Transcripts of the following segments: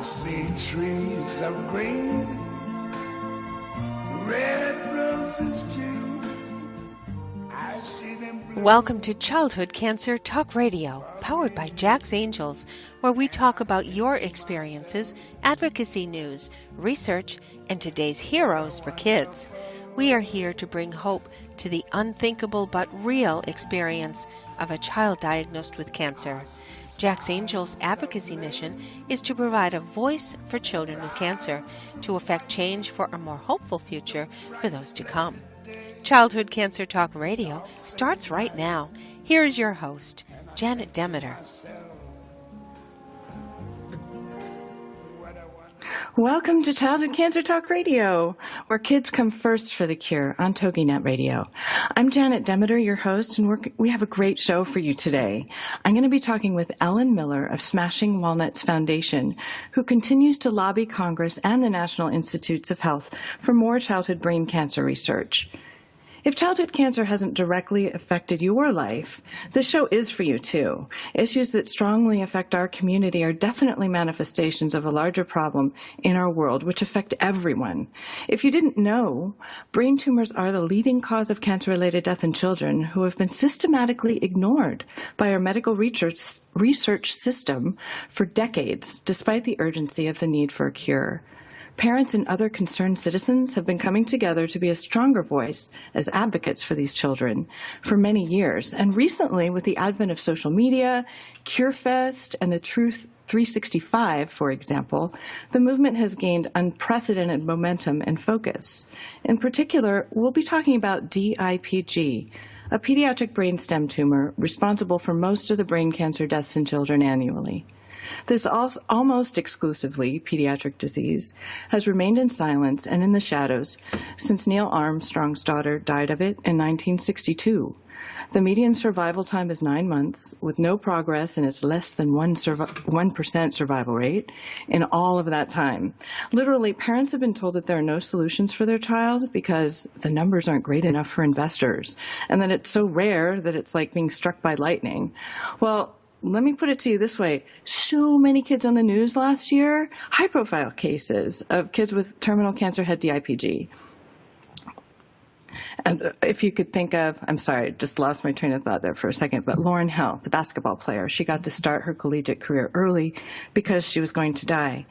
I see trees of green, red roses too. I see them blue. Welcome to Childhood Cancer Talk Radio, powered by Jack's Angels, where we talk about your experiences, advocacy news, research, and today's heroes for kids. We are here to bring hope to the unthinkable but real experience of a child diagnosed with cancer. Jack's Angels' advocacy mission is to provide a voice for children with cancer to effect change for a more hopeful future for those to come. Childhood Cancer Talk Radio starts right now. Here is your host, Janet Demeter. Welcome to Childhood Cancer Talk Radio, where kids come first for the cure on TogiNet Radio. I'm Janet Demeter, your host, and we have a great show for you today. I'm going to be talking with Ellyn Miller of Smashing Walnuts Foundation, who continues to lobby Congress and the National Institutes of Health for more childhood brain cancer research. If childhood cancer hasn't directly affected your life, this show is for you too. Issues that strongly affect our community are definitely manifestations of a larger problem in our world, which affect everyone. If you didn't know, brain tumors are the leading cause of cancer-related death in children who have been systematically ignored by our medical research system for decades, despite the urgency of the need for a cure. Parents and other concerned citizens have been coming together to be a stronger voice as advocates for these children for many years. And recently, with the advent of social media, CureFest, and the Truth 365, for example, the movement has gained unprecedented momentum and focus. In particular, we'll be talking about DIPG, a pediatric brainstem tumor responsible for most of the brain cancer deaths in children annually. This almost exclusively pediatric disease has remained in silence and in the shadows since Neil Armstrong's daughter died of it in 1962. The median survival time is 9 months, with no progress and it's less than 1% survival rate in all of that time. Literally, parents have been told that there are no solutions for their child because the numbers aren't great enough for investors, and that it's so rare that it's like being struck by lightning. Well, let me put it to you this way. So many kids on the news last year, high-profile cases of kids with terminal cancer had DIPG. And if you could think of, I'm sorry, just lost my train of thought there for a second, but Lauryn Hill, the basketball player, she got to start her collegiate career early because she was going to die.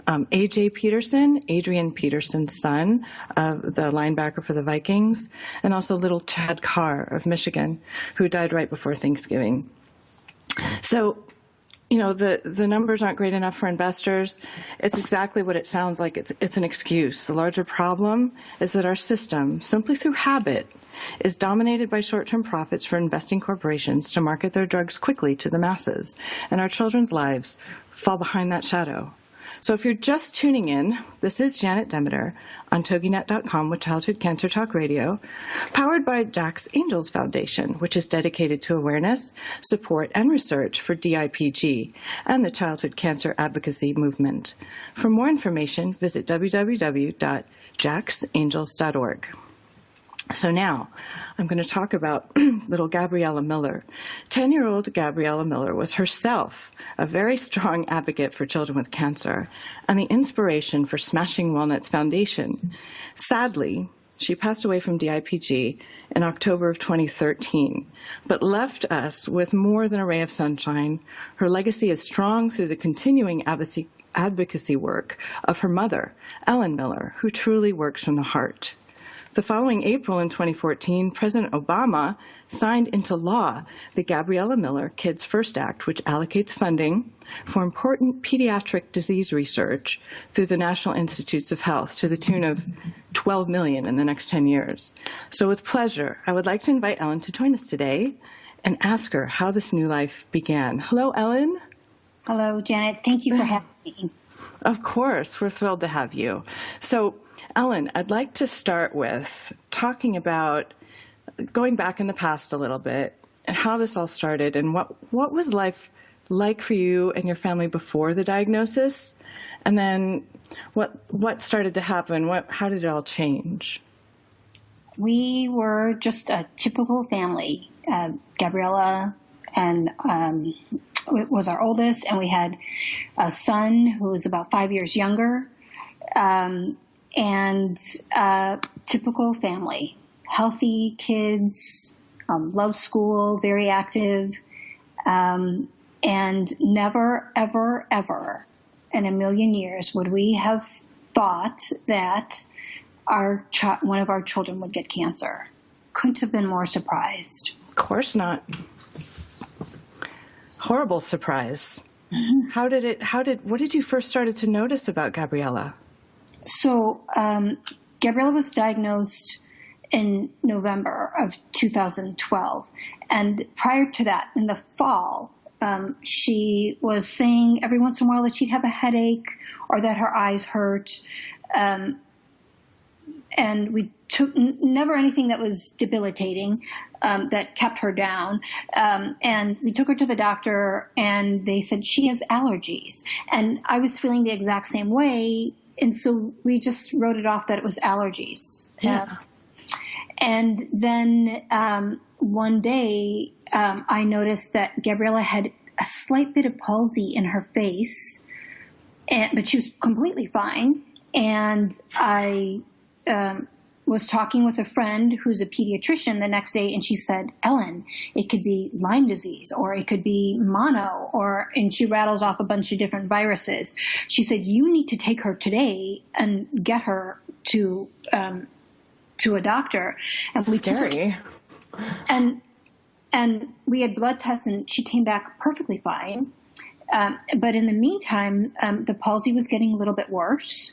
A.J. Peterson, Adrian Peterson's son, the linebacker for the Vikings, and also little Chad Carr of Michigan, who died right before Thanksgiving. So, you know, the numbers aren't great enough for investors. It's exactly what it sounds like. It's an excuse. The larger problem is that our system, simply through habit, is dominated by short-term profits for investing corporations to market their drugs quickly to the masses, and our children's lives fall behind that shadow. So if you're just tuning in, this is Janet Demeter on TogiNet.com with Childhood Cancer Talk Radio, powered by Jack's Angels Foundation, which is dedicated to awareness, support, and research for DIPG and the childhood cancer advocacy movement. For more information, visit www.jacksangels.org. So now, I'm going to talk about little Gabriella Miller. 10-year-old Gabriella Miller was herself a very strong advocate for children with cancer and the inspiration for Smashing Walnuts Foundation. Sadly, she passed away from DIPG in October of 2013, but left us with more than a ray of sunshine. Her legacy is strong through the continuing advocacy work of her mother, Ellyn Miller, who truly works from the heart. The following April in 2014, President Obama signed into law the Gabriella Miller Kids First Act, which allocates funding for important pediatric disease research through the National Institutes of Health to the tune of $12 million in the next 10 years. So with pleasure, I would like to invite Ellyn to join us today and ask her how this new life began. Hello, Ellyn. Hello, Janet. Thank you for having me. Of course. We're thrilled to have you. So, Ellyn, I'd like to start with talking about going back in the past a little bit and how this all started and what was life like for you and your family before the diagnosis, and then what started to happen? How did it all change? We were just a typical family. Gabriella and was our oldest, and we had a son who was about 5 years younger, and typical family, healthy kids, love school, very active, and never, ever, ever in a million years would we have thought that one of our children would get cancer. Couldn't have been more surprised. Of course not. Horrible surprise. Mm-hmm. What did you first started to notice about Gabriella? So, Gabriella was diagnosed in November of 2012. And prior to that, in the fall, she was saying every once in a while that she'd have a headache or that her eyes hurt. And we took never anything that was debilitating, that kept her down. And we took her to the doctor, and they said she has allergies. And I was feeling the exact same way. And so we just wrote it off that it was allergies. Yeah. And then one day I noticed that Gabriella had a slight bit of palsy in her face, but she was completely fine. And I was talking with a friend who's a pediatrician the next day, and she said, Ellyn, it could be Lyme disease, or it could be mono, and she rattles off a bunch of different viruses. She said, you need to take her today and get her to a doctor. And That's scary. And we had blood tests, and she came back perfectly fine. But in the meantime, the palsy was getting a little bit worse.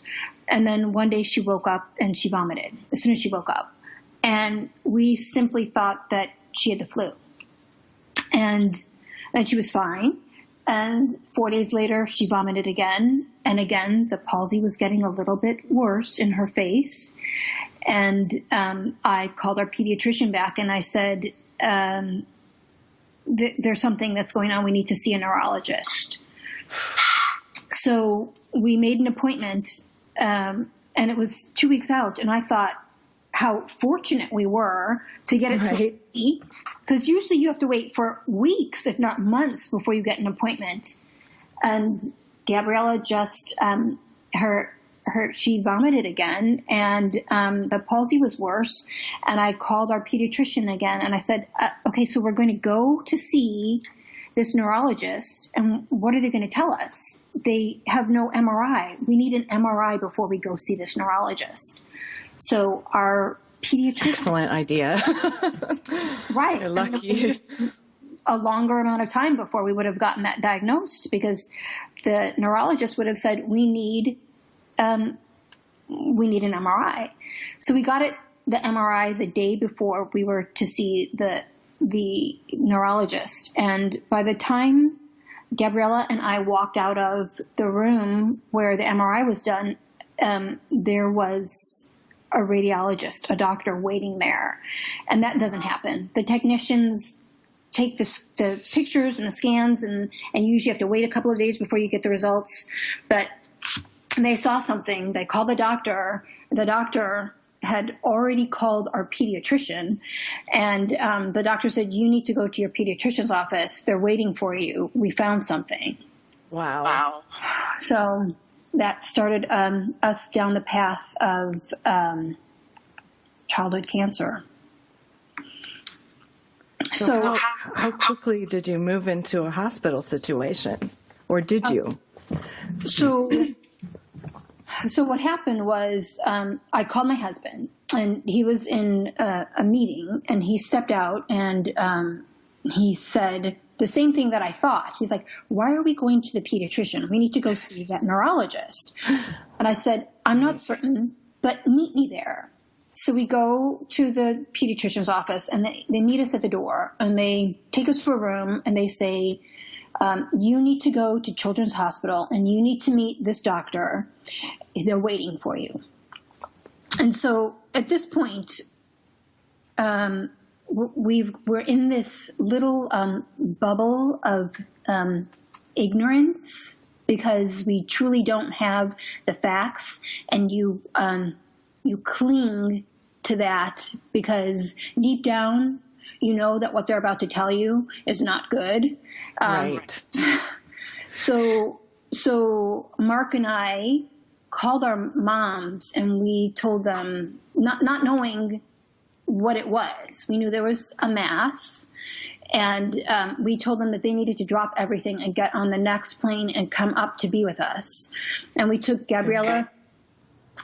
And then one day she woke up and she vomited as soon as she woke up. And we simply thought that she had the flu. And then she was fine. And 4 days later, she vomited again. And again, the palsy was getting a little bit worse in her face. And I called our pediatrician back, and I said, there's something that's going on. We need to see a neurologist. So we made an appointment, and it was 2 weeks out. And I thought how fortunate we were to get it so early, because usually you have to wait for weeks, if not months, before you get an appointment. And Gabriella just, she vomited again, and the palsy was worse. And I called our pediatrician again, and I said, okay, so we're going to go to see this neurologist, and what are they going to tell us? They have no MRI. We need an MRI before we go see this neurologist. So our pediatrician... Excellent idea. Right. You're lucky. A longer amount of time before we would have gotten that diagnosed, because the neurologist would have said, we need an MRI. So we got the MRI the day before we were to see the neurologist. And by the time Gabriella and I walked out of the room where the MRI was done, there was a radiologist, a doctor waiting there. And that doesn't happen. The technicians take the pictures and the scans, and you usually have to wait a couple of days before you get the results. But they saw something. They called the doctor. The doctor had already called our pediatrician, and the doctor said, you need to go to your pediatrician's office. They're waiting for you. We found something. Wow. So that started us down the path of childhood cancer. So how quickly did you move into a hospital situation, or did you? So what happened was I called my husband, and he was in a meeting, and he stepped out, and he said the same thing that I thought. He's like, why are we going to the pediatrician? We need to go see that neurologist. And I said, I'm not certain, but meet me there. So we go to the pediatrician's office, and they meet us at the door, and they take us to a room, and they say, you need to go to Children's Hospital, and you need to meet this doctor. They're waiting for you. And so at this point, we're in this little bubble of ignorance, because we truly don't have the facts, and you cling to that because deep down you know that what they're about to tell you is not good. Right. So Mark and I called our moms and we told them, not knowing what it was. We knew there was a mass, and we told them that they needed to drop everything and get on the next plane and come up to be with us. And we took Gabriella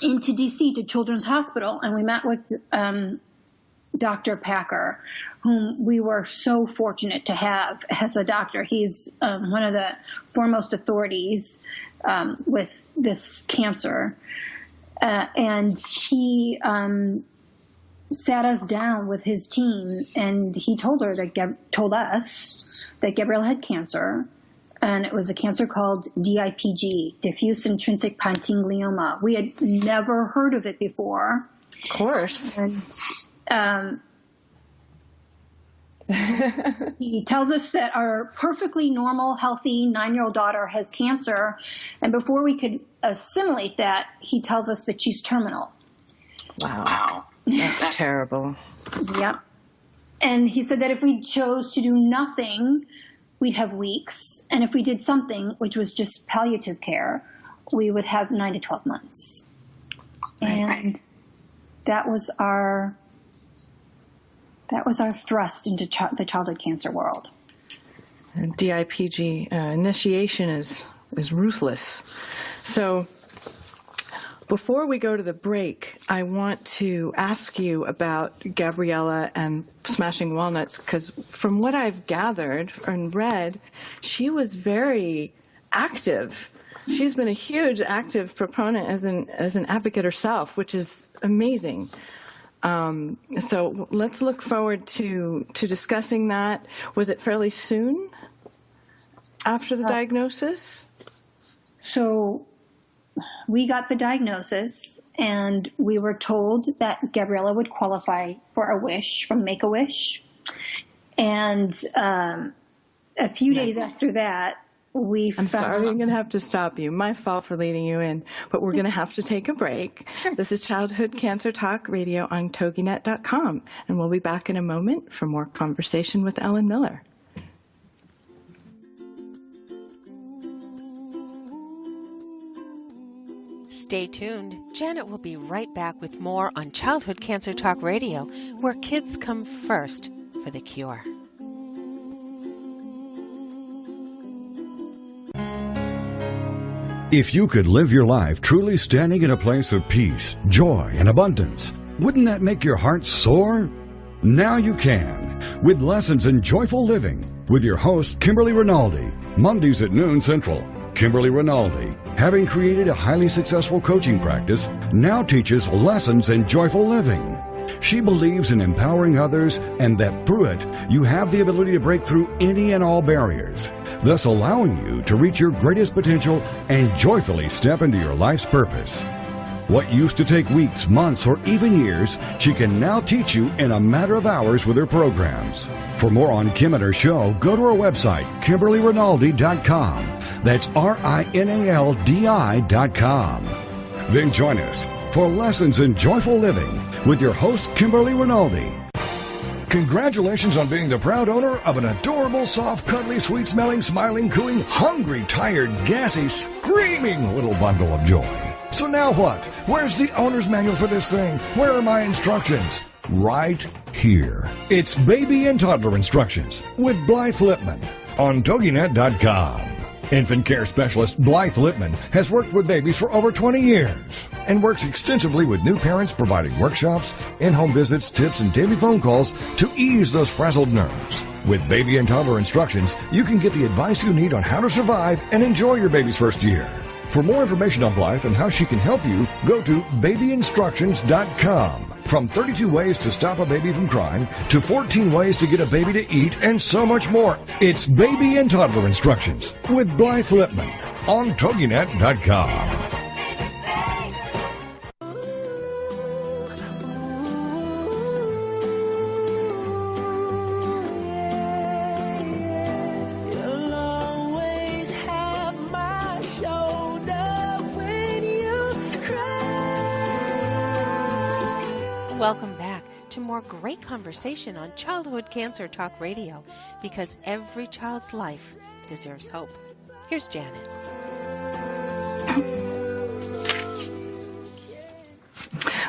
into DC to Children's Hospital, and we met with Dr. Packer, whom we were so fortunate to have as a doctor. He's one of the foremost authorities with this cancer. And he sat us down with his team, and he told us that Gabriella had cancer, and it was a cancer called DIPG, diffuse intrinsic pontine glioma. We had never heard of it before. Of course. And he tells us that our perfectly normal, healthy 9-year-old daughter has cancer, and before we could assimilate that, he tells us that she's terminal. Wow. That's terrible. Yep. And he said that if we chose to do nothing, we'd have weeks. And if we did something, which was just palliative care, we would have 9 to 12 months. And that was our thrust into the childhood cancer world. And DIPG initiation is ruthless. So before we go to the break, I want to ask you about Gabriella and Smashing Walnuts, because from what I've gathered and read, she was very active. She's been a huge active proponent as an advocate herself, which is amazing. So let's look forward to discussing that. Was it fairly soon after the diagnosis? So we got the diagnosis, and we were told that Gabriella would qualify for a wish from Make-A-Wish. And a few days after that, I'm sorry, I'm going to have to stop you. My fault for leading you in, but we're going to have to take a break. Sure. This is Childhood Cancer Talk Radio on TogiNet.com, and we'll be back in a moment for more conversation with Ellyn Miller. Stay tuned. Janet will be right back with more on Childhood Cancer Talk Radio, where kids come first for the cure. If you could live your life truly standing in a place of peace, joy, and abundance, wouldn't that make your heart soar? Now you can, with Lessons in Joyful Living, with your host, Kimberly Rinaldi, Mondays at noon Central. Kimberly Rinaldi, having created a highly successful coaching practice, now teaches Lessons in Joyful Living. She believes in empowering others, and that through it, you have the ability to break through any and all barriers, thus allowing you to reach your greatest potential and joyfully step into your life's purpose. What used to take weeks, months, or even years, she can now teach you in a matter of hours with her programs. For more on Kim and her show, go to her website, KimberlyRinaldi.com. That's RINALDI.com. Then join us for Lessons in Joyful Living with your host, Kimberly Rinaldi. Congratulations on being the proud owner of an adorable, soft, cuddly, sweet-smelling, smiling, cooing, hungry, tired, gassy, screaming little bundle of joy. So now what? Where's the owner's manual for this thing? Where are my instructions? Right here. It's Baby and Toddler Instructions with Blythe Lipman on TogiNet.com. Infant care specialist Blythe Lipman has worked with babies for over 20 years and works extensively with new parents, providing workshops, in-home visits, tips, and daily phone calls to ease those frazzled nerves. With Baby and Toddler Instructions, you can get the advice you need on how to survive and enjoy your baby's first year. For more information on Blythe and how she can help you, go to babyinstructions.com. From 32 ways to stop a baby from crying to 14 ways to get a baby to eat and so much more. It's Baby and Toddler Instructions with Blythe Lipman on TogiNet.com. Welcome back to more great conversation on Childhood Cancer Talk Radio, because every child's life deserves hope. Here's Janet.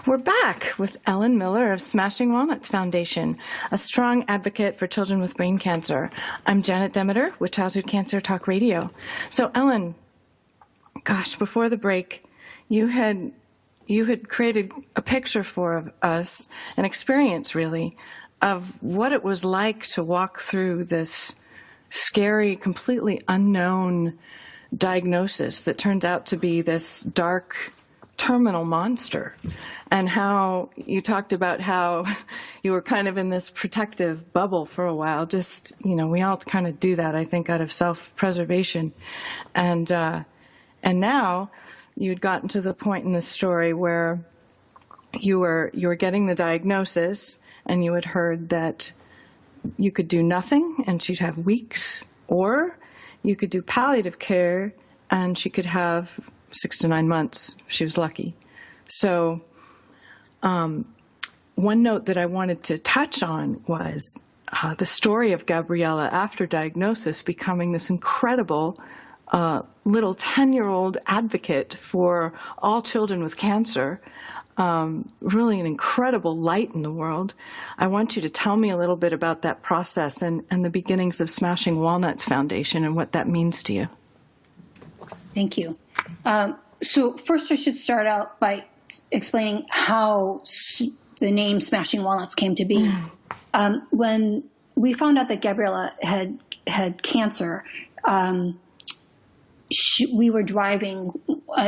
We're back with Ellyn Miller of Smashing Walnuts Foundation, a strong advocate for children with brain cancer. I'm Janet Demeter with Childhood Cancer Talk Radio. So, Ellyn, gosh, before the break, you had created a picture for us, an experience really, of what it was like to walk through this scary, completely unknown diagnosis that turns out to be this dark terminal monster, and how you talked about how you were kind of in this protective bubble for a while. Just, we all kind of do that, I think, out of self-preservation. And now you'd gotten to the point in the story where you were getting the diagnosis, and you had heard that you could do nothing and she'd have weeks, or you could do palliative care and she could have 6 to 9 months if she was lucky. So one note that I wanted to touch on was the story of Gabriella after diagnosis becoming this incredible little 10-year-old advocate for all children with cancer. Really an incredible light in the world. I want you to tell me a little bit about that process and the beginnings of Smashing Walnuts Foundation and what that means to you. Thank you. So first I should start out by explaining how the name Smashing Walnuts came to be. When we found out that Gabriella had cancer, we were driving,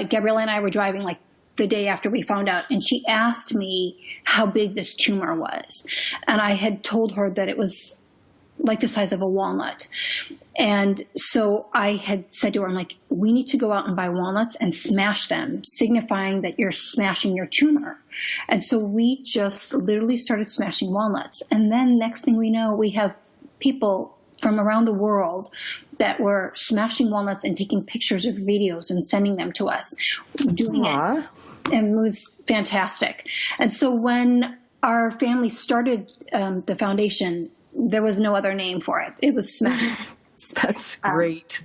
Gabriella and I were driving like the day after we found out, and she asked me how big this tumor was. And I had told her that it was like the size of a walnut. And so I had said to her, I'm like, we need to go out and buy walnuts and smash them, signifying that you're smashing your tumor. And so we just literally started smashing walnuts. And then next thing we know, we have people from around the world that were smashing walnuts and taking pictures or videos and sending them to us, doing Aww. it. And it was fantastic. And so when our family started the foundation, there was no other name for it. It was Smashing. That's great.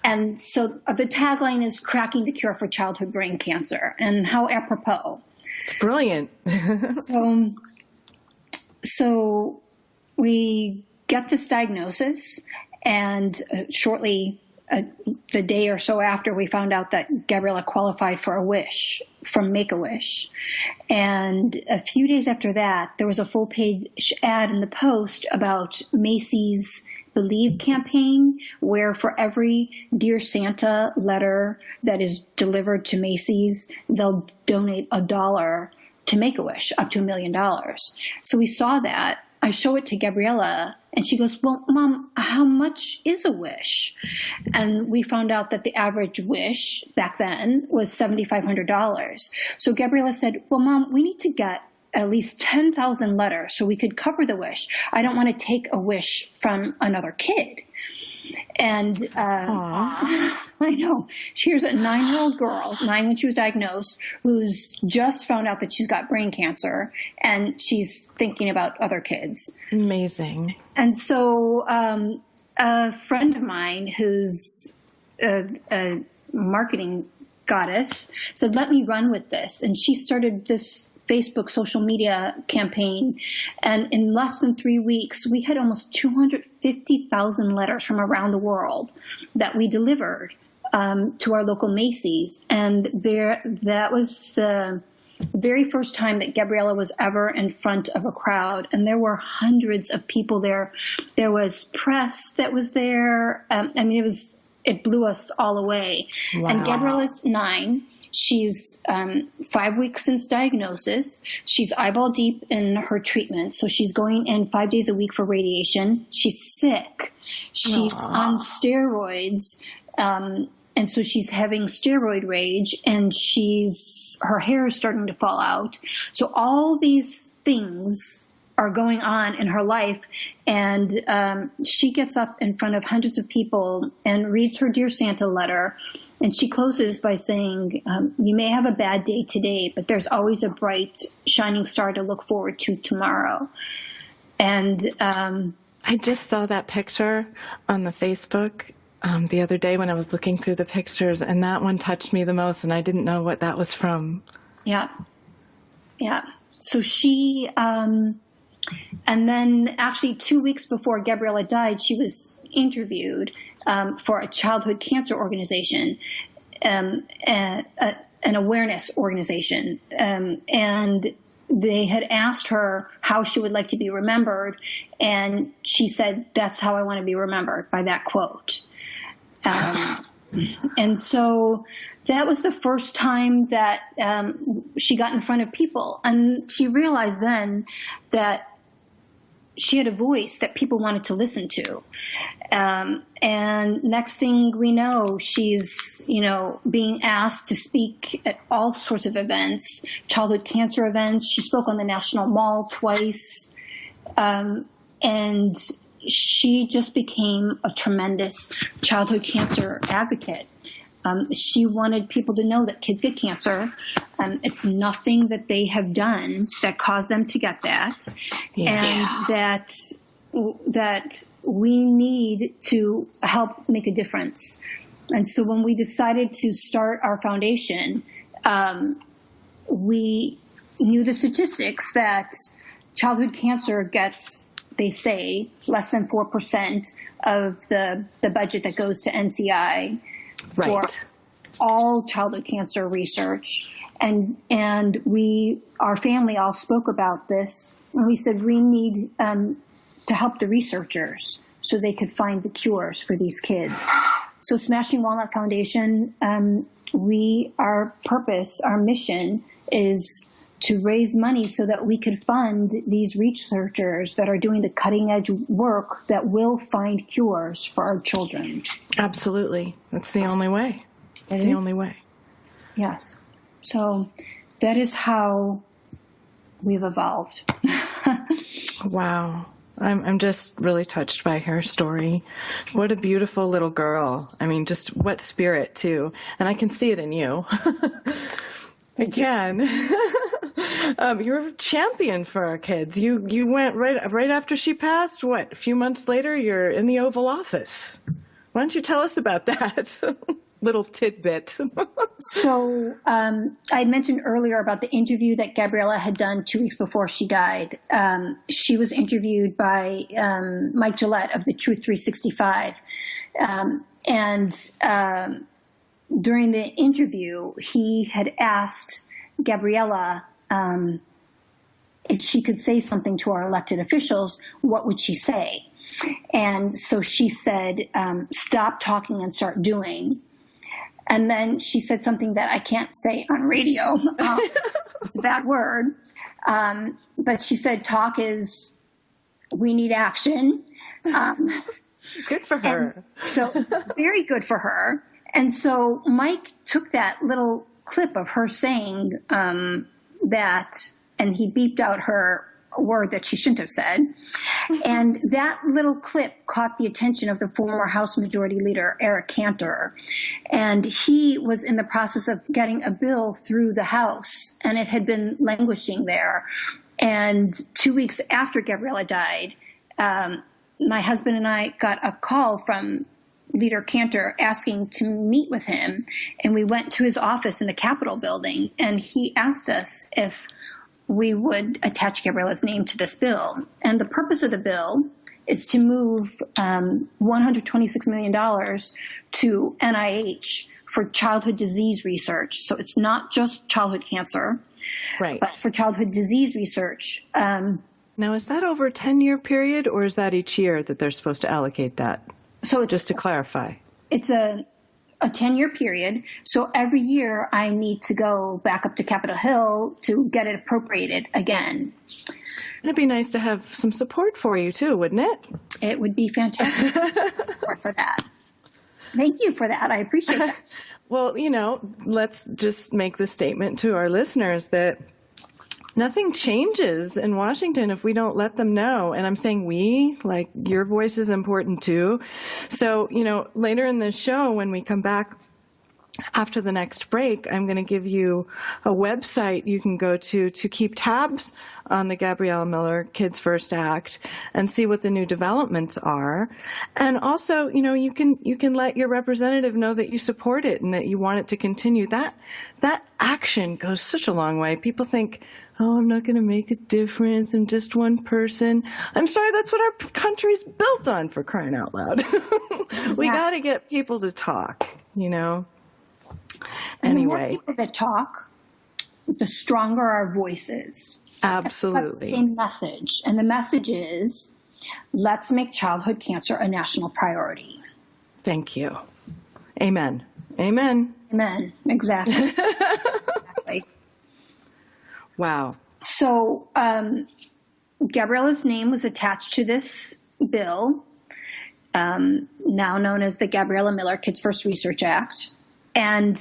And so the tagline is cracking the cure for childhood brain cancer. And how apropos. It's brilliant. So we get this diagnosis, and shortly, the day or so after, we found out that Gabriella qualified for a wish from Make-A-Wish. And a few days after that, there was a full-page ad in the Post about Macy's Believe campaign, where for every Dear Santa letter that is delivered to Macy's, they'll donate $1 to Make-A-Wish, up to $1 million. So we saw that. I show it to Gabriella, and she goes, well, Mom, how much is a wish? And we found out that the average wish back then was $7,500. So Gabriella said, well, Mom, we need to get at least 10,000 letters so we could cover the wish. I don't want to take a wish from another kid. And I know. Here's a 9-year-old girl, 9 when she was diagnosed, who's just found out that she's got brain cancer, and she's thinking about other kids. Amazing. And so a friend of mine who's a marketing goddess said, let me run with this. And she started this Facebook social media campaign. And in less than 3 weeks, we had almost 250,000 letters from around the world that we delivered to our local Macy's. And that was the very first time that Gabriella was ever in front of a crowd. And there were hundreds of people there. There was press that was there. It blew us all away. Wow. And Gabriella's 9. She's 5 weeks since diagnosis. She's eyeball deep in her treatment. So she's going in 5 days a week for radiation. She's sick. She's on steroids. And so she's having steroid rage, and her hair is starting to fall out. So all these things are going on in her life. And she gets up in front of hundreds of people and reads her Dear Santa letter. And she closes by saying, you may have a bad day today, but there's always a bright, shining star to look forward to tomorrow. And I just saw that picture on the Facebook the other day when I was looking through the pictures, and that one touched me the most, and I didn't know what that was from. Yeah. Yeah. So she, and then actually 2 weeks before Gabriella died, she was interviewed for a childhood cancer organization, an awareness organization. And they had asked her how she would like to be remembered. And she said, that's how I want to be remembered, by that quote. And so that was the first time that she got in front of people. And she realized then that she had a voice that people wanted to listen to. And next thing we know, she's, being asked to speak at all sorts of events, childhood cancer events. She spoke on the National Mall twice. And she just became a tremendous childhood cancer advocate. She wanted people to know that kids get cancer. It's nothing that they have done that caused them to get that. And that we need to help make a difference. And so when we decided to start our foundation, we knew the statistics that childhood cancer gets, they say, less than 4% of the budget that goes to NCI for all childhood cancer research. And our family all spoke about this, and we said we need to help the researchers so they could find the cures for these kids. So Smashing Walnut Foundation, our purpose, our mission is to raise money so that we could fund these researchers that are doing the cutting edge work that will find cures for our children. Absolutely. That's the only way. It's the only way. Yes. So that is how we've evolved. Wow. I'm just really touched by her story. What a beautiful little girl. I mean, just what spirit, too. And I can see it in you. Again. You're a champion for our kids. You went right after she passed. What, a few months later, you're in the Oval Office. Why don't you tell us about that? Little tidbit. So I mentioned earlier about the interview that Gabriella had done 2 weeks before she died. She was interviewed by Mike Gillette of the Truth 365. And during the interview, he had asked Gabriella if she could say something to our elected officials, what would she say? And so she said, stop talking and start doing. And then she said something that I can't say on radio. It's a bad word. But she said, talk is, we need action. Good for her. So very good for her. And so Mike took that little clip of her saying that, and he beeped out her word that she shouldn't have said. And that little clip caught the attention of the former House Majority Leader, Eric Cantor. And he was in the process of getting a bill through the House, and it had been languishing there. And 2 weeks after Gabriella died, my husband and I got a call from Leader Cantor asking to meet with him. And we went to his office in the Capitol building, and he asked us if we would attach Gabriella's name to this bill. And the purpose of the bill is to move $126 million to NIH for childhood disease research. So it's not just childhood cancer, right, but for childhood disease research. Now, is that over a 10-year period, or is that each year that they're supposed to allocate that? So it's, just to clarify. It's a 10-year period. So every year I need to go back up to Capitol Hill to get it appropriated again. It'd be nice to have some support for you too, wouldn't it? It would be fantastic support for that. Thank you for that. I appreciate that. Well, let's just make the statement to our listeners that nothing changes in Washington if we don't let them know. And I'm saying we, like your voice is important too. So, later in the show, when we come back after the next break, I'm going to give you a website you can go to keep tabs on the Gabriella Miller Kids First Act and see what the new developments are. And also, you can let your representative know that you support it and that you want it to continue. That action goes such a long way. People think, oh, I'm not going to make a difference. I'm just one person. I'm sorry, that's what our country's built on, for crying out loud. Exactly. We got to get people to talk, And Anyway. the more people that talk, the stronger our voices. Absolutely. It's the same message. And the message is, let's make childhood cancer a national priority. Thank you. Amen. Amen. Amen. Exactly. Exactly. Wow. So Gabriella's name was attached to this bill, now known as the Gabriella Miller Kids First Research Act. And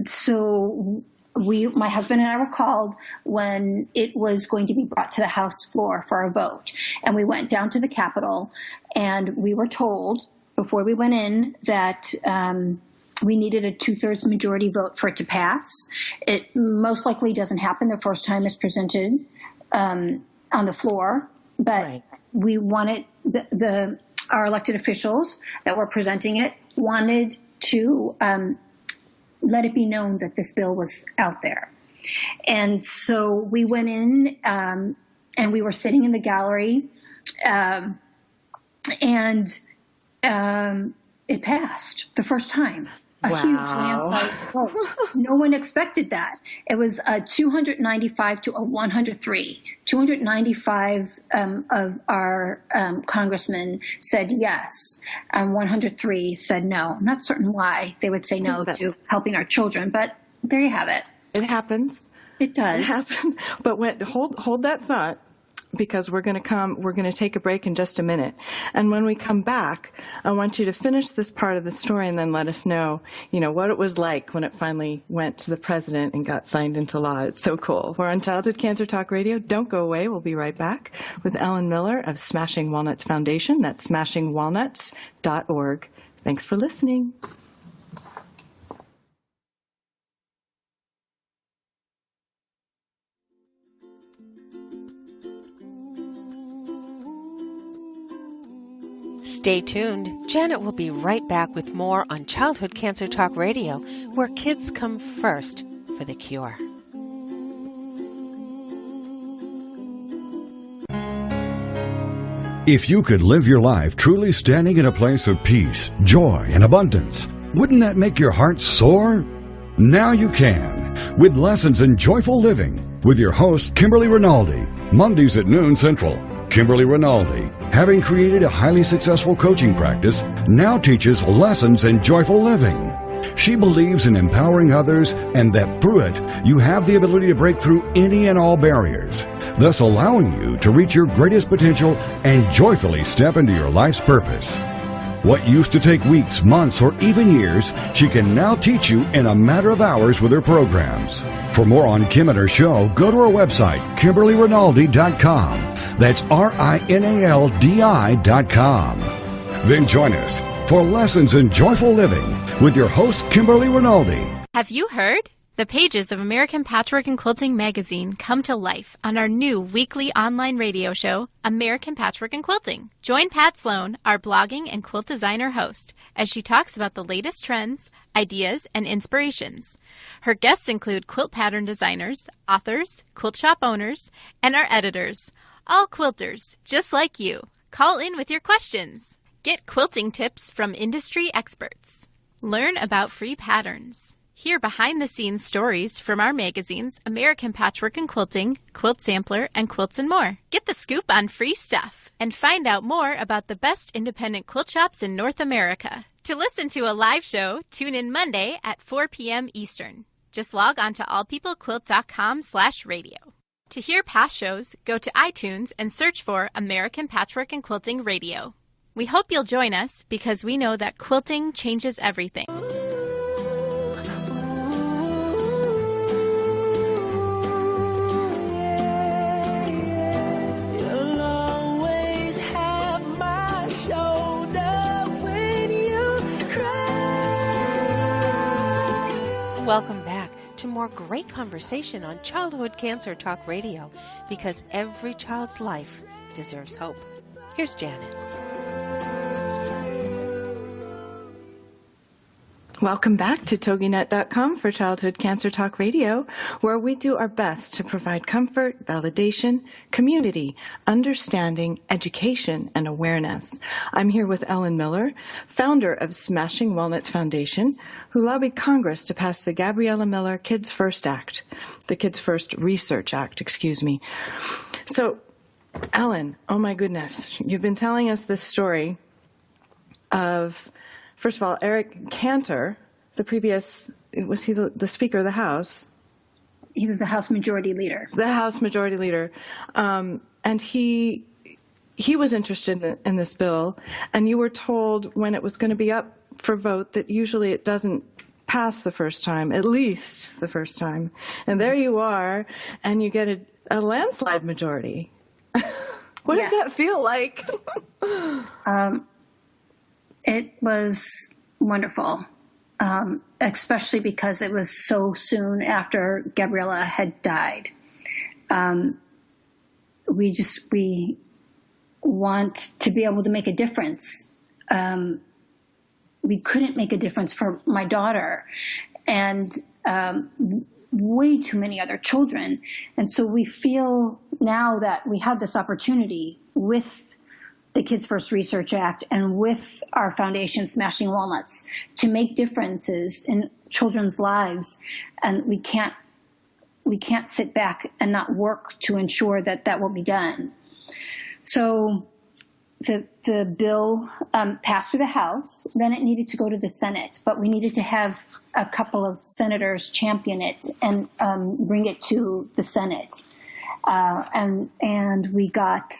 so my husband and I were called when it was going to be brought to the House floor for a vote. And we went down to the Capitol, and we were told before we went in that we needed a 2/3 majority vote for it to pass. It most likely doesn't happen the first time it's presented on the floor, but Right. we wanted our elected officials that were presenting it wanted to let it be known that this bill was out there. And so we went in and we were sitting in the gallery and it passed the first time. A huge landslide vote. No one expected that. It was a 295 to a 103. 295 of our congressmen said yes, and 103 said no. I'm not certain why they would say no to helping our children, but there you have it. It happens. It does. It happens. But hold that thought, because we're going to take a break in just a minute. And when we come back, I want you to finish this part of the story and then let us know, what it was like when it finally went to the president and got signed into law. It's so cool. We're on Childhood Cancer Talk Radio. Don't go away. We'll be right back with Ellyn Miller of Smashing Walnuts Foundation. That's smashingwalnuts.org. Thanks for listening. Stay tuned. Janet will be right back with more on Childhood Cancer Talk Radio, where kids come first for the cure. If you could live your life truly standing in a place of peace, joy, and abundance, wouldn't that make your heart soar? Now you can, with Lessons in Joyful Living, with your host, Kimberly Rinaldi, Mondays at noon Central. Kimberly Rinaldi, having created a highly successful coaching practice, now teaches lessons in joyful living. She believes in empowering others and that through it, you have the ability to break through any and all barriers, thus allowing you to reach your greatest potential and joyfully step into your life's purpose. What used to take weeks, months, or even years, she can now teach you in a matter of hours with her programs. For more on Kim and her show, go to her website, KimberlyRinaldi.com. That's RINALDI.com. Then join us for Lessons in Joyful Living with your host, Kimberly Rinaldi. Have you heard? The pages of American Patchwork and Quilting magazine come to life on our new weekly online radio show, American Patchwork and Quilting. Join Pat Sloan, our blogging and quilt designer host, as she talks about the latest trends, ideas, and inspirations. Her guests include quilt pattern designers, authors, quilt shop owners, and our editors, all quilters, just like you. Call in with your questions. Get quilting tips from industry experts. Learn about free patterns. Hear behind-the-scenes stories from our magazines, American Patchwork and Quilting, Quilt Sampler, and Quilts and More. Get the scoop on free stuff and find out more about the best independent quilt shops in North America. To listen to a live show, tune in Monday at 4 p.m. Eastern. Just log on to allpeoplequilt.com/radio. To hear past shows, go to iTunes and search for American Patchwork and Quilting Radio. We hope you'll join us because we know that quilting changes everything. welcome back to more great conversation on Childhood Cancer Talk Radio, because every child's life deserves hope. Here's Janet. Welcome back to TogiNet.com for Childhood Cancer Talk Radio, where we do our best to provide comfort, validation, community, understanding, education, and awareness. I'm here with Ellyn Miller, founder of Smashing Walnuts Foundation, who lobbied Congress to pass the Gabriella Miller Kids First Act, the Kids First Research Act, excuse me. So, Ellyn, oh my goodness, you've been telling us this story of, first of all, Eric Cantor, the previous, was he the Speaker of the House? He was the House Majority Leader. The House Majority Leader. And he was interested in this bill, and you were told when it was going to be up for vote that usually it doesn't pass the first time, at least the first time. And there you are, and you get a landslide majority. What did that feel like? It was wonderful, especially because it was so soon after Gabriella had died. We want to be able to make a difference. We couldn't make a difference for my daughter and way too many other children. And so we feel now that we have this opportunity with the Kids First Research Act and with our foundation, Smashing Walnuts, to make differences in children's lives. And we can't sit back and not work to ensure that that will be done. So the bill passed through the House, then it needed to go to the Senate, but we needed to have a couple of senators champion it and bring it to the Senate. And we got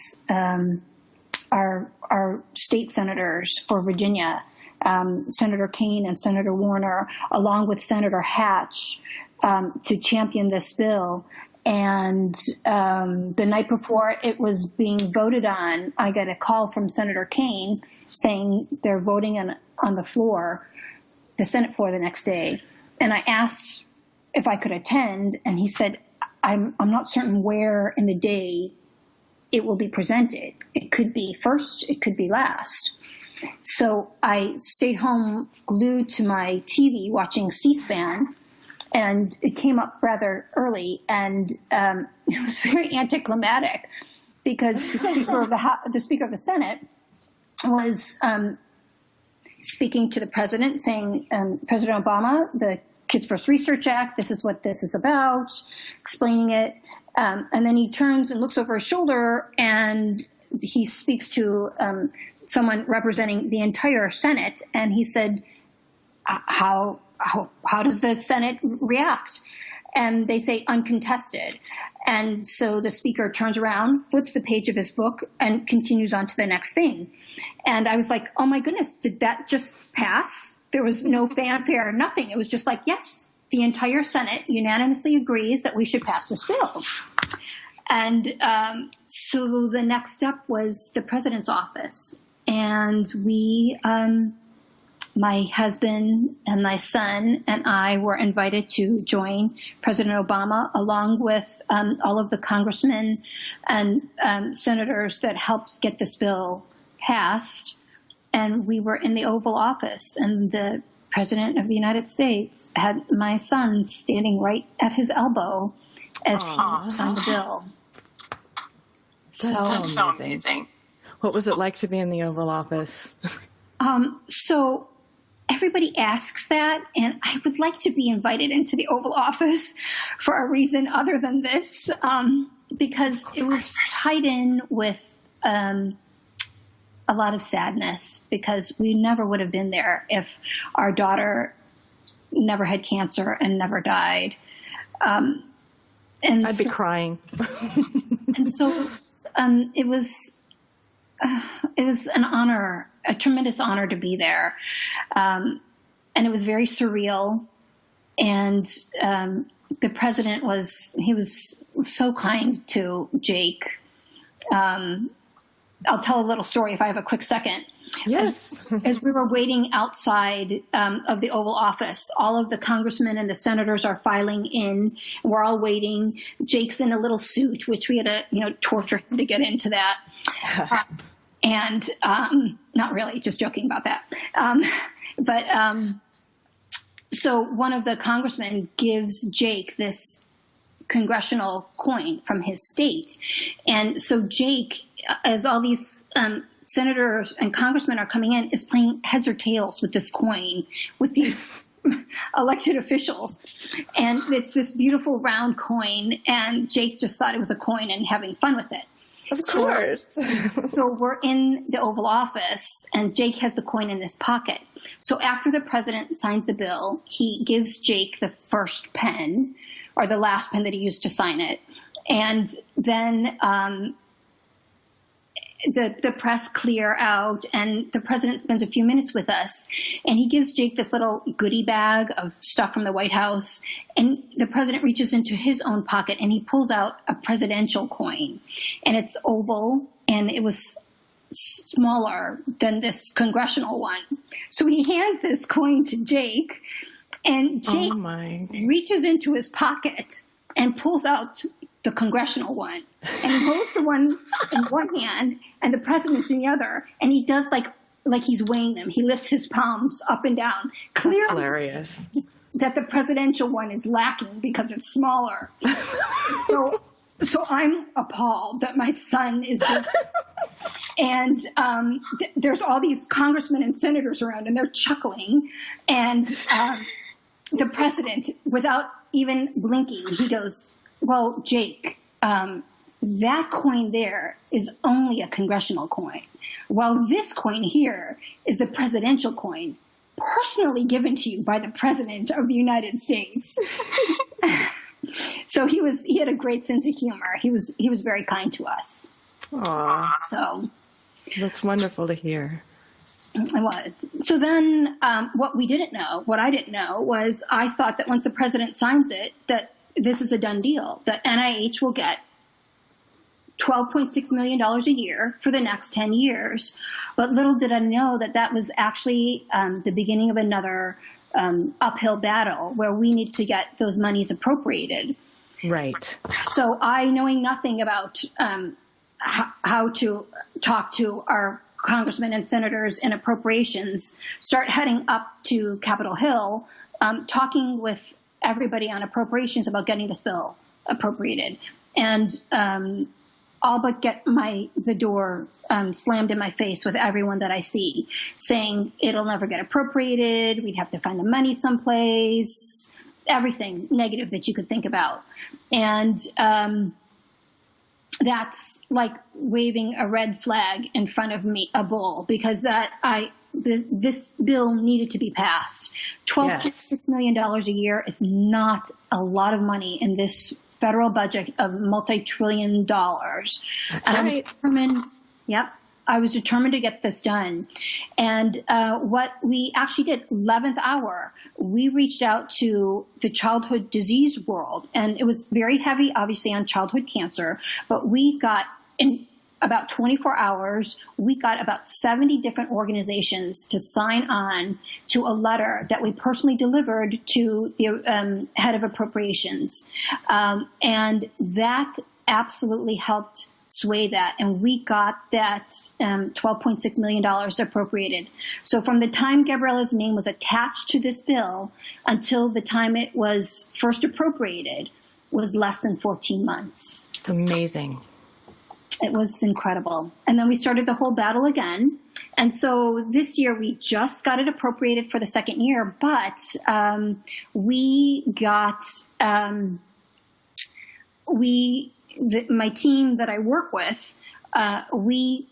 our state senators for Virginia, Senator Kaine and Senator Warner, along with Senator Hatch, to champion this bill. And the night before it was being voted on, I got a call from Senator Kaine saying they're voting on the floor, the Senate floor, the next day. And I asked if I could attend, and he said, I'm not certain where in the day it will be presented. It could be first, it could be last. So I stayed home glued to my TV watching C-SPAN, and it came up rather early, and it was very anticlimactic because the Speaker of the Senate was speaking to the President, saying, President Obama, the Kids First Research Act, this is what this is about, explaining it. And then he turns and looks over his shoulder, and he speaks to someone representing the entire Senate, and he said, how does the Senate react? And they say uncontested. And so the Speaker turns around, flips the page of his book, and continues on to the next thing. And I was like, oh my goodness, did that just pass? There was no fanfare, nothing. It was just like, yes, the entire Senate unanimously agrees that we should pass this bill. And so the next step was the President's office. And we, my husband and my son and I were invited to join President Obama, along with all of the congressmen and senators that helped get this bill passed. And we were in the Oval Office, and the President of the United States had my son standing right at his elbow as he signed the bill. That's so amazing. What was it like to be in the Oval Office? So everybody asks that, and I would like to be invited into the Oval Office for a reason other than this, because it was tied in with a lot of sadness, because we never would have been there if our daughter never had cancer and never died. And I'd be crying. And so it was an honor, a tremendous honor to be there. And it was very surreal. And the President was so kind to Jake. I'll tell a little story if I have a quick second. Yes. As we were waiting outside of the Oval Office, all of the congressmen and the senators are filing in. We're all waiting. Jake's in a little suit, which we had to, torture him to get into that. And not really, just joking about that. So one of the congressmen gives Jake this congressional coin from his state. And so Jake, as all these senators and congressmen are coming in, is playing heads or tails with this coin with these elected officials. And it's this beautiful round coin, and Jake just thought it was a coin and having fun with it. Of course. So we're in the Oval Office, and Jake has the coin in his pocket. So after the president signs the bill, he gives Jake the first pen, or the last pen that he used to sign it. And then the press clear out, and the president spends a few minutes with us, and he gives Jake this little goodie bag of stuff from the White House, and the president reaches into his own pocket and he pulls out a presidential coin, and it's oval, and it was smaller than this congressional one. So he hands this coin to Jake, and Jake reaches into his pocket and pulls out the congressional one, and he holds the one in one hand and the president's in the other, and he does like he's weighing them. He lifts his palms up and down. Clearly, that's hilarious. That the presidential one is lacking because it's smaller. So I'm appalled that my son is doing and there's all these congressmen and senators around, and they're chuckling, and the president, without even blinking, he goes, "Well, Jake, that coin there is only a congressional coin, while this coin here is the presidential coin, personally given to you by the President of the United States." So he had a great sense of humor. He was very kind to us. Aww. So that's wonderful to hear. It was. So then what I didn't know was I thought that once the president signs it, that this is a done deal, that NIH will get $12.6 million a year for the next 10 years. But little did I know that was actually the beginning of another uphill battle where we need to get those monies appropriated. Right. So I, knowing nothing about how to talk to our congressmen and senators in appropriations, start heading up to Capitol Hill, talking with everybody on appropriations about getting this bill appropriated. And all but get the door slammed in my face with everyone that I see, saying it'll never get appropriated, we'd have to find the money someplace, everything negative that you could think about. And that's like waving a red flag in front of me, a bull, because this bill needed to be passed. $12.6 million a year is not a lot of money in this federal budget of multi-trillion dollars. That's right. I was determined to get this done. And what we actually did, 11th hour, we reached out to the childhood disease world. And it was very heavy, obviously, on childhood cancer. But we got, in about 24 hours, we got about 70 different organizations to sign on to a letter that we personally delivered to the head of appropriations. And that absolutely helped sway that, and we got that $12.6 million appropriated. So from the time Gabriella's name was attached to this bill until the time it was first appropriated was less than 14 months. It's amazing. It was incredible. And then we started the whole battle again. And so this year we just got it appropriated for the second year, but we got my team that I work with, we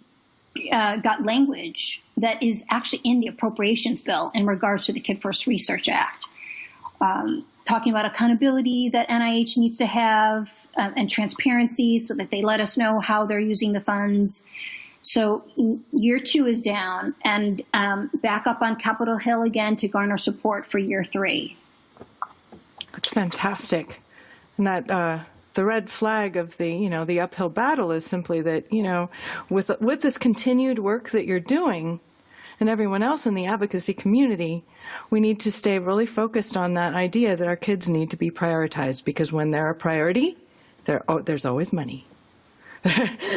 got language that is actually in the appropriations bill in regards to the Kid First Research Act, talking about accountability that NIH needs to have and transparency so that they let us know how they're using the funds. So year 2 is down, and back up on Capitol Hill again to garner support for year 3. That's fantastic. And that the red flag of the uphill battle is simply that, with this continued work that you're doing and everyone else in the advocacy community, we need to stay really focused on that idea that our kids need to be prioritized, because when they're a priority, there's always money.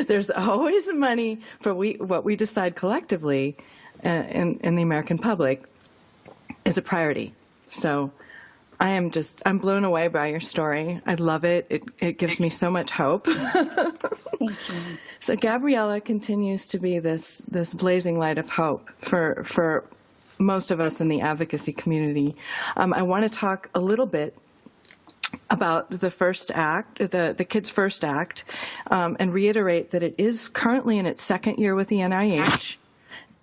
There's always money for what we decide collectively in the American public is a priority. So I'm blown away by your story. I love it. It gives me so much hope. Thank you. So Gabriella continues to be this blazing light of hope for most of us in the advocacy community. I want to talk a little bit about the First Act, the Kids First Act, and reiterate that it is currently in its second year with the NIH.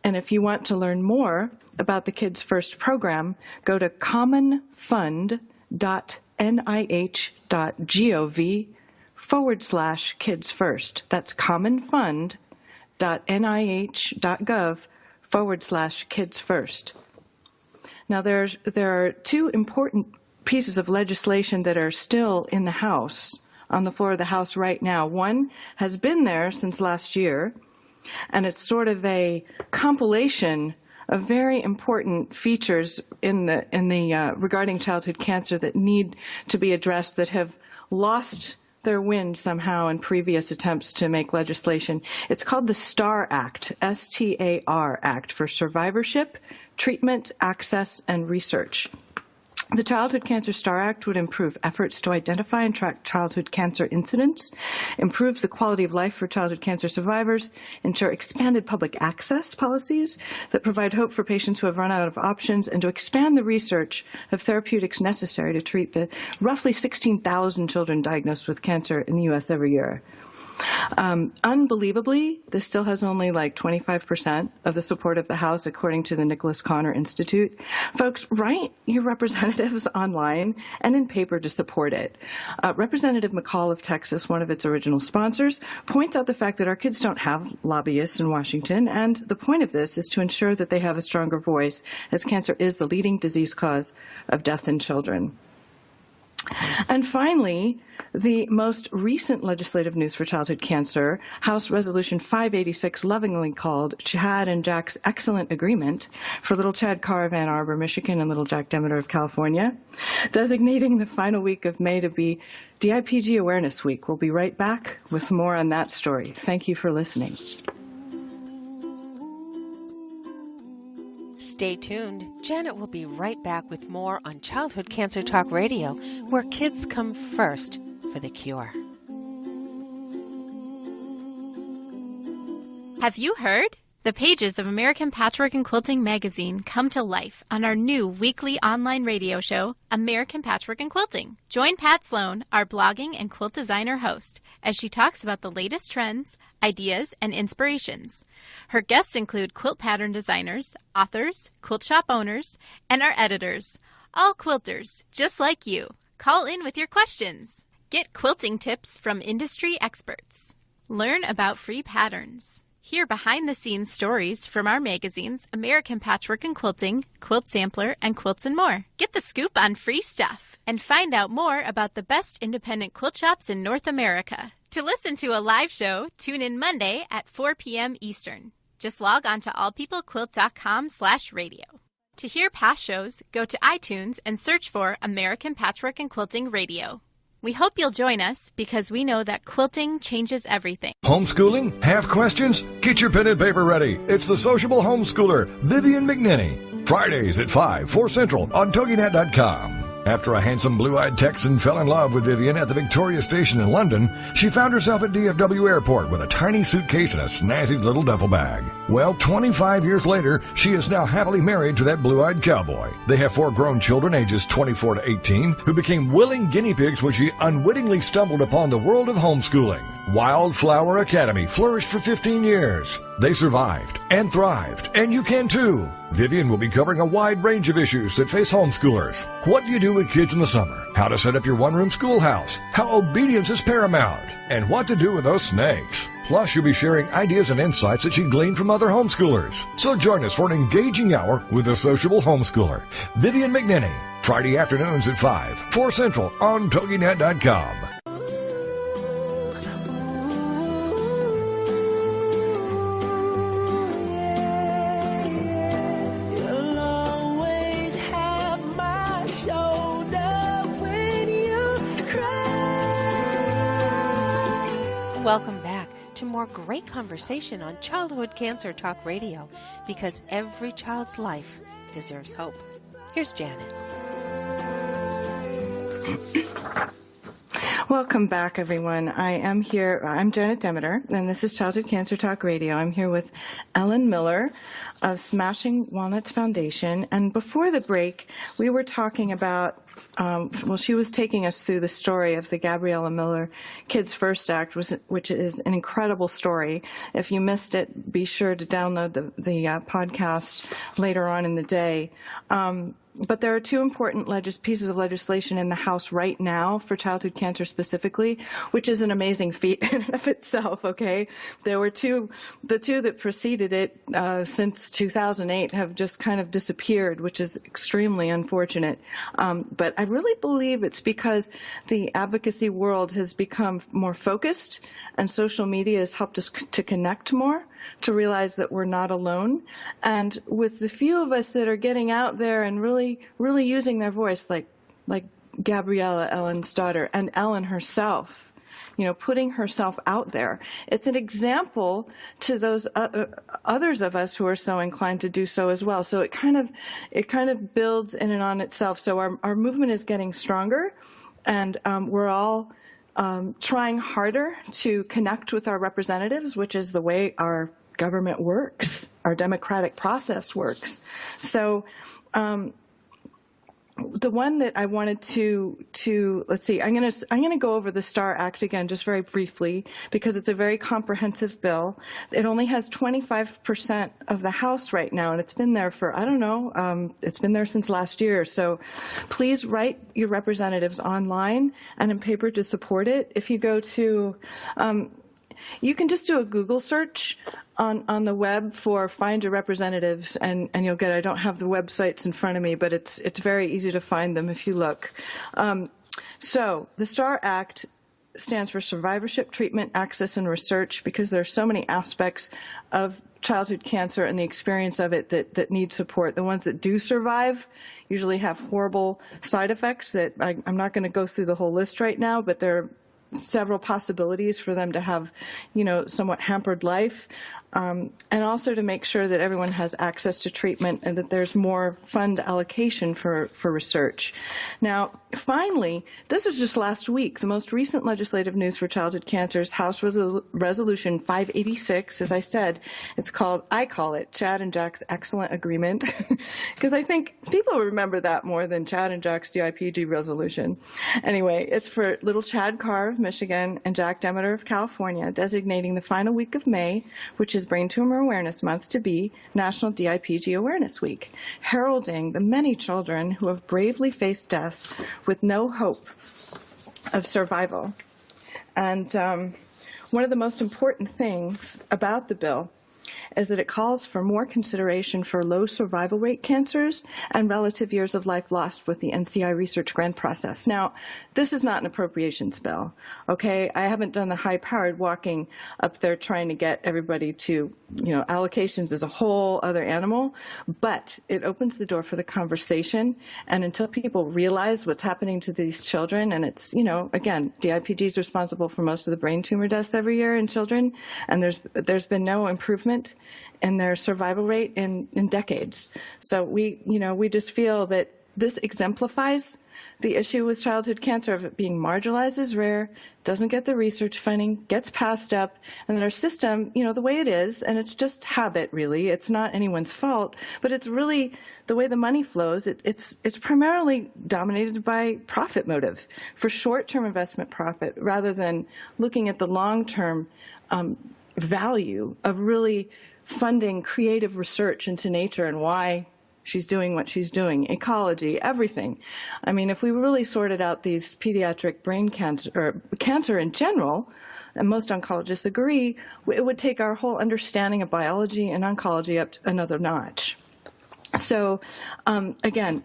And if you want to learn more about the Kids First program, go to commonfund.nih.gov/Kids First. That's commonfund.nih.gov/Kids First. Now, there are two important pieces of legislation that are still in the House, on the floor of the House right now. One has been there since last year, and it's sort of a compilation of very important features in the regarding childhood cancer that need to be addressed, that have lost their wind somehow in previous attempts to make legislation. It's called the S.T.A.R Act, S.T.A.R Act, for survivorship, treatment, access, and research. The Childhood Cancer S.T.A.R Act would improve efforts to identify and track childhood cancer incidents, improve the quality of life for childhood cancer survivors, ensure expanded public access policies that provide hope for patients who have run out of options, and to expand the research of therapeutics necessary to treat the roughly 16,000 children diagnosed with cancer in the U.S. every year. Unbelievably, this still has only like 25% of the support of the House, according to the Nicholas Connor Institute. Folks, write your representatives online and in paper to support it. Representative McCall of Texas, one of its original sponsors, points out the fact that our kids don't have lobbyists in Washington, and the point of this is to ensure that they have a stronger voice, as cancer is the leading disease cause of death in children. And finally, the most recent legislative news for childhood cancer, House Resolution 586, lovingly called Chad and Jack's Excellent Agreement, for little Chad Carr of Ann Arbor, Michigan, and little Jack Demeter of California, designating the final week of May to be DIPG Awareness Week. We'll be right back with more on that story. Thank you for listening. Stay tuned. Janet will be right back with more on Childhood Cancer Talk Radio, where kids come first for the cure. Have you heard? The pages of American Patchwork and Quilting magazine come to life on our new weekly online radio show, American Patchwork and Quilting. Join Pat Sloan, our blogging and quilt designer host, as she talks about the latest trends, ideas, and inspirations. Her guests include quilt pattern designers, authors, quilt shop owners, and our editors, all quilters, just like you. Call in with your questions. Get quilting tips from industry experts. Learn about free patterns. Hear behind-the-scenes stories from our magazines, American Patchwork and Quilting, Quilt Sampler, and Quilts and More. Get the scoop on free stuff and find out more about the best independent quilt shops in North America. To listen to a live show, tune in Monday at 4 p.m. Eastern. Just log on to allpeoplequilt.com/radio. To hear past shows, go to iTunes and search for American Patchwork and Quilting Radio. We hope you'll join us because we know that quilting changes everything. Homeschooling? Have questions? Get your pen and paper ready. It's the sociable homeschooler, Vivian McNinney. Fridays at 5, 4 Central on TogiNet.com. After a handsome blue-eyed Texan fell in love with Vivian at the Victoria Station in London, she found herself at DFW Airport with a tiny suitcase and a snazzy little duffel bag. Well, 25 years later, she is now happily married to that blue-eyed cowboy. They have 4 grown children ages 24 to 18 who became willing guinea pigs when she unwittingly stumbled upon the world of homeschooling. Wildflower Academy flourished for 15 years. They survived and thrived, and you can too. Vivian will be covering a wide range of issues that face homeschoolers. What do you do with kids in the summer? How to set up your one-room schoolhouse? How obedience is paramount? And what to do with those snakes? Plus, you'll be sharing ideas and insights that she gleaned from other homeschoolers. So join us for an engaging hour with the sociable homeschooler, Vivian McNinney. Friday afternoons at 5, 4 Central on TogiNet.com. Welcome back to more great conversation on Childhood Cancer Talk Radio, because every child's life deserves hope. Here's Janet. Welcome back, everyone. I'm Janet Demeter, and this is Childhood Cancer Talk Radio. I'm here with Ellyn Miller of Smashing Walnuts Foundation. And before the break, we were talking about, she was taking us through the story of the Gabriella Miller Kids First Act, which is an incredible story. If you missed it, be sure to download the podcast later on in the day. But there are two important pieces of legislation in the House right now for childhood cancer specifically, which is an amazing feat in and of itself, okay? There were the two that preceded it since 2008 have just kind of disappeared, which is extremely unfortunate. But I really believe it's because the advocacy world has become more focused, and social media has helped us to connect more, to realize that we're not alone. And with the few of us that are getting out there and really using their voice, like Gabriella, Ellyn's daughter, and Ellyn herself, putting herself out there, it's an example to those others of us who are so inclined to do so as well. So it kind of builds in and on itself. So our movement is getting stronger, and we're all trying harder to connect with our representatives, which is the way our government works, our democratic process works. So the one that I wanted to let's see, I'm going to go over the S.T.A.R Act again just very briefly, because it's a very comprehensive bill. It only has 25% of the House right now, and it's been there for, it's been there since last year. So please write your representatives online and in paper to support it. If you go to, you can just do a Google search on the web for Find Your Representatives, and you'll get, I don't have the websites in front of me, but it's very easy to find them if you look. So the S.T.A.R Act stands for Survivorship, Treatment, Access, and Research, because there are so many aspects of childhood cancer and the experience of it that need support. The ones that do survive usually have horrible side effects that I'm not going to go through the whole list right now, but there are several possibilities for them to have, somewhat hampered life, and also to make sure that everyone has access to treatment and that there's more fund allocation for research. Now, finally, this was just last week, the most recent legislative news for childhood cancers, House Resolution 586, as I said, I call it Chad and Jack's Excellent Agreement, because I think people remember that more than Chad and Jack's DIPG resolution. Anyway, it's for little Chad Carr of Michigan and Jack Demeter of California, designating the final week of May, which is Brain Tumor Awareness Month, to be National DIPG Awareness Week, heralding the many children who have bravely faced death with no hope of survival. And one of the most important things about the bill is that it calls for more consideration for low survival rate cancers and relative years of life lost with the NCI research grant process. Now, this is not an appropriations bill, okay? I haven't done the high-powered walking up there trying to get everybody to, allocations is a whole other animal, but it opens the door for the conversation, and until people realize what's happening to these children, and it's, again, DIPG is responsible for most of the brain tumor deaths every year in children, and there's been no improvement in their survival rate in decades. So we just feel that this exemplifies the issue with childhood cancer of it being marginalized as rare, doesn't get the research funding, gets passed up, and that our system, the way it is, and it's just habit, really. It's not anyone's fault, but it's really the way the money flows. It's primarily dominated by profit motive, for short-term investment profit, rather than looking at the long-term value of really funding creative research into nature and why she's doing what she's doing, ecology, everything. I mean, if we really sorted out these pediatric brain cancer, or cancer in general, and most oncologists agree, it would take our whole understanding of biology and oncology up to another notch. So, again,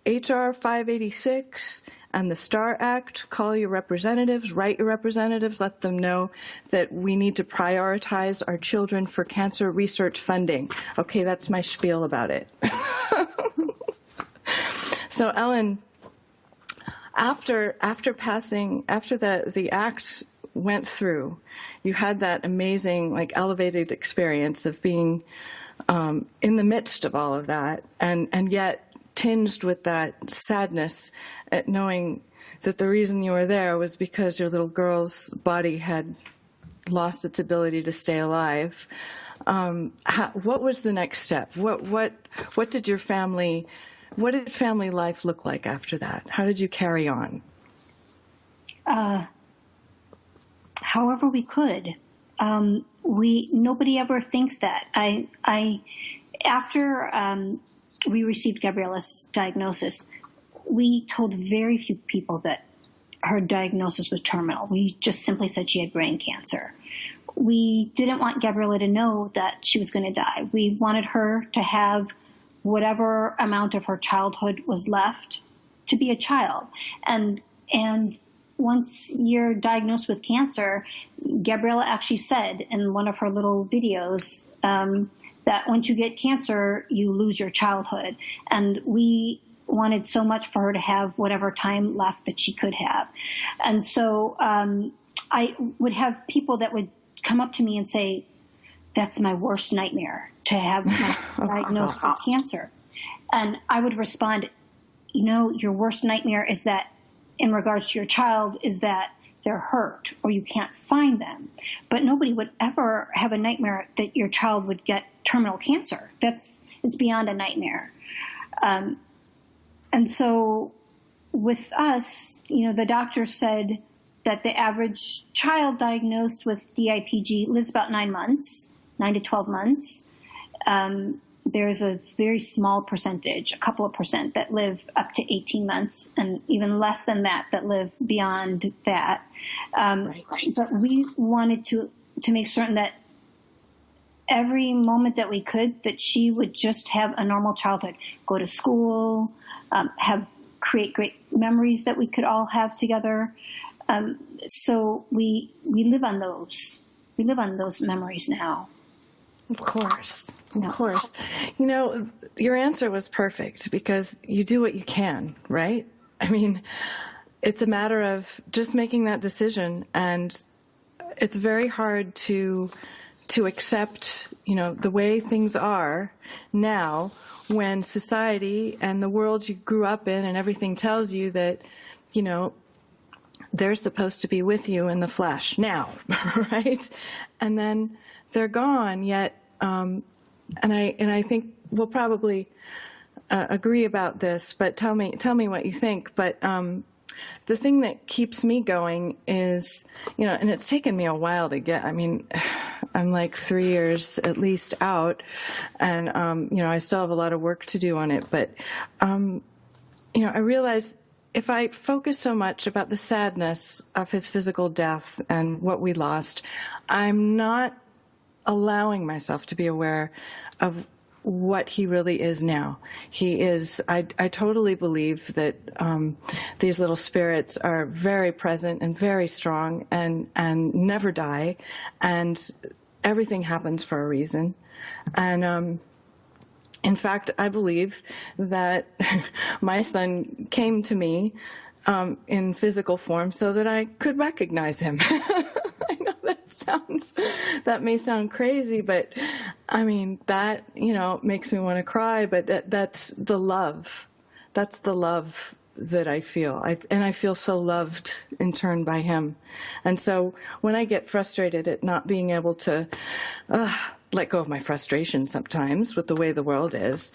HR 586 and the S.T.A.R Act, call your representatives, write your representatives, let them know that we need to prioritize our children for cancer research funding. Okay, that's my spiel about it. So, Ellyn, after the act went through. You had that amazing, like, elevated experience of being in the midst of all of that, and yet tinged with that sadness at knowing that the reason you were there was because your little girl's body had lost its ability to stay alive. What was the next step? What did your family, what did family life look like after that? How did you carry on? However we could. Nobody ever thinks that. After we received Gabriella's diagnosis, we told very few people that her diagnosis was terminal. We just simply said she had brain cancer. We didn't want Gabriella to know that she was going to die. We wanted her to have whatever amount of her childhood was left to be a child. And once you're diagnosed with cancer, Gabriella actually said in one of her little videos that once you get cancer, you lose your childhood. And we wanted so much for her to have whatever time left that she could have. And so I would have people that would come up to me and say, that's my worst nightmare, to have my diagnosed with cancer. And I would respond, your worst nightmare is that, in regards to your child, is that they're hurt or you can't find them. But nobody would ever have a nightmare that your child would get terminal cancer. It's beyond a nightmare. And so with us, the doctor said that the average child diagnosed with DIPG lives about 9 to 12 months. There's a very small percentage, a couple of percent, that live up to 18 months, and even less than that live beyond that. Right. But we wanted to make certain that every moment that we could, that she would just have a normal childhood, go to school, create great memories that we could all have together. So we live on those. We live on those memories now. Of course. Of course. Your answer was perfect because you do what you can, right? I mean, it's a matter of just making that decision, and it's very hard to accept, the way things are now when society and the world you grew up in and everything tells you that, they're supposed to be with you in the flesh now, right? And then they're gone, yet, and I think we'll probably agree about this, but tell me what you think. But the thing that keeps me going is, and it's taken me a while to get, I'm like 3 years at least out, and, I still have a lot of work to do on it, but, I realize if I focus so much about the sadness of his physical death and what we lost, I'm not allowing myself to be aware of what he really is now. He is, I totally believe that these little spirits are very present and very strong and never die, and everything happens for a reason. And in fact, I believe that my son came to me in physical form so that I could recognize him. I know that may sound crazy, but that, makes me want to cry, but that's the love. That's the love that I feel. And I feel so loved in turn by him. And so when I get frustrated at not being able to let go of my frustration sometimes with the way the world is,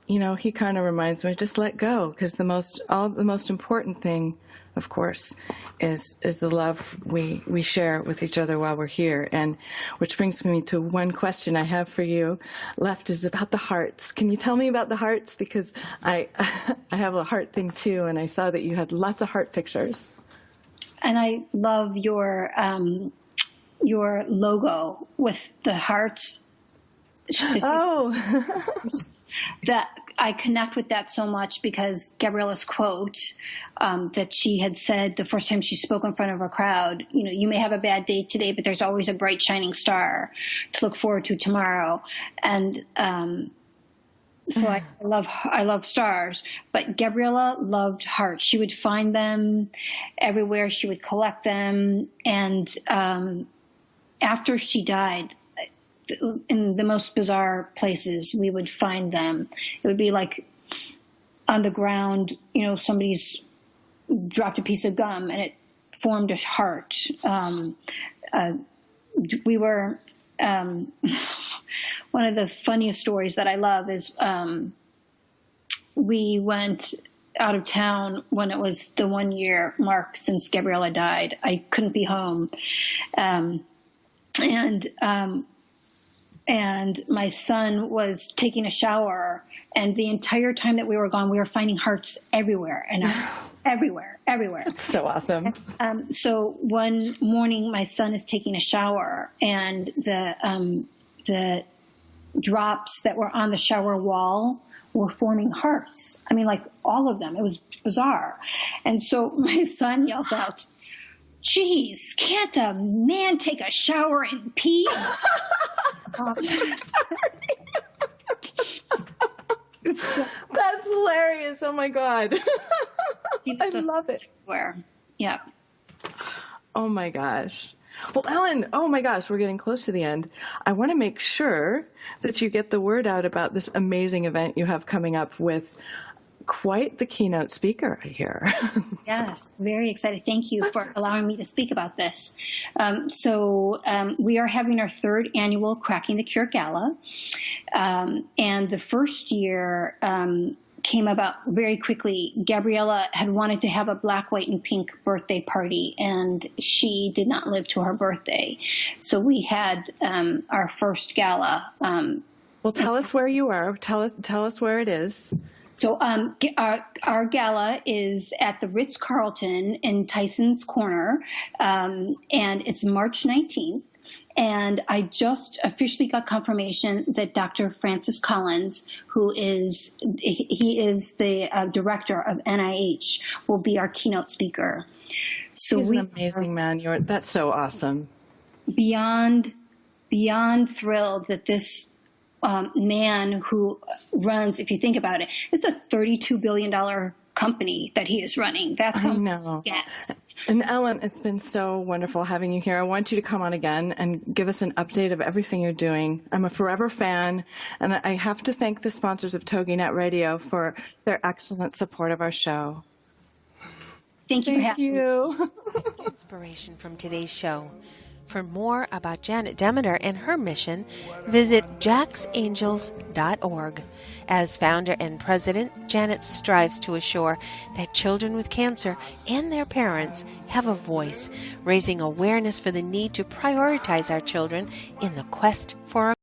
he kind of reminds me, just let go, because the most important thing, of course, is the love we share with each other while we're here. And which brings me to one question I have for you left, is about the hearts. Can you tell me about the hearts? Because I have a heart thing too, and I saw that you had lots of heart pictures. And I love your logo with the hearts. Oh. That I connect with that so much because Gabriella's quote that she had said the first time she spoke in front of a crowd, you may have a bad day today, but there's always a bright shining star to look forward to tomorrow. And So I love stars, but Gabriella loved hearts. She would find them everywhere. She would collect them. And after she died, in the most bizarre places, we would find them. It would be like on the ground, somebody's dropped a piece of gum and it formed a heart. We were, one of the funniest stories that I love is we went out of town when it was the 1 year mark since Gabriella died. I couldn't be home. And my son was taking a shower, and the entire time that we were gone, we were finding hearts everywhere, and everywhere. That's so awesome. So one morning, my son is taking a shower, and the drops that were on the shower wall were forming hearts. I mean, like all of them. It was bizarre. And so my son yells out, "Geez, can't a man take a shower in peace?" That's hilarious. Oh my God. I love it. Yeah. Oh my gosh. Well, Ellyn, oh my gosh, we're getting close to the end. I want to make sure that you get the word out about this amazing event you have coming up with quite the keynote speaker, I hear. Yes, very excited. Thank you for allowing me to speak about this. We are having our third annual Cracking the Cure Gala. And the first year came about very quickly. Gabriella had wanted to have a black, white, and pink birthday party, and she did not live to her birthday. So we had our first gala. Well, tell us where you are. Tell us where it is. So our gala is at the Ritz-Carlton in Tyson's Corner, and it's March 19th. And I just officially got confirmation that Dr. Francis Collins, he is the director of NIH, will be our keynote speaker. So He's an amazing man. That's so awesome. Beyond thrilled that this man who runs, if you think about it, it's a $32 billion company that he is running. That's how much he gets. And Ellyn, it's been so wonderful having you here. I want you to come on again and give us an update of everything you're doing. I'm a forever fan, and I have to thank the sponsors of TogiNet Radio for their excellent support of our show. Thank you for having me. Inspiration from today's show. For more about Janet Demeter and her mission, visit jacksangels.org. As founder and president, Janet strives to assure that children with cancer and their parents have a voice, raising awareness for the need to prioritize our children in the quest for a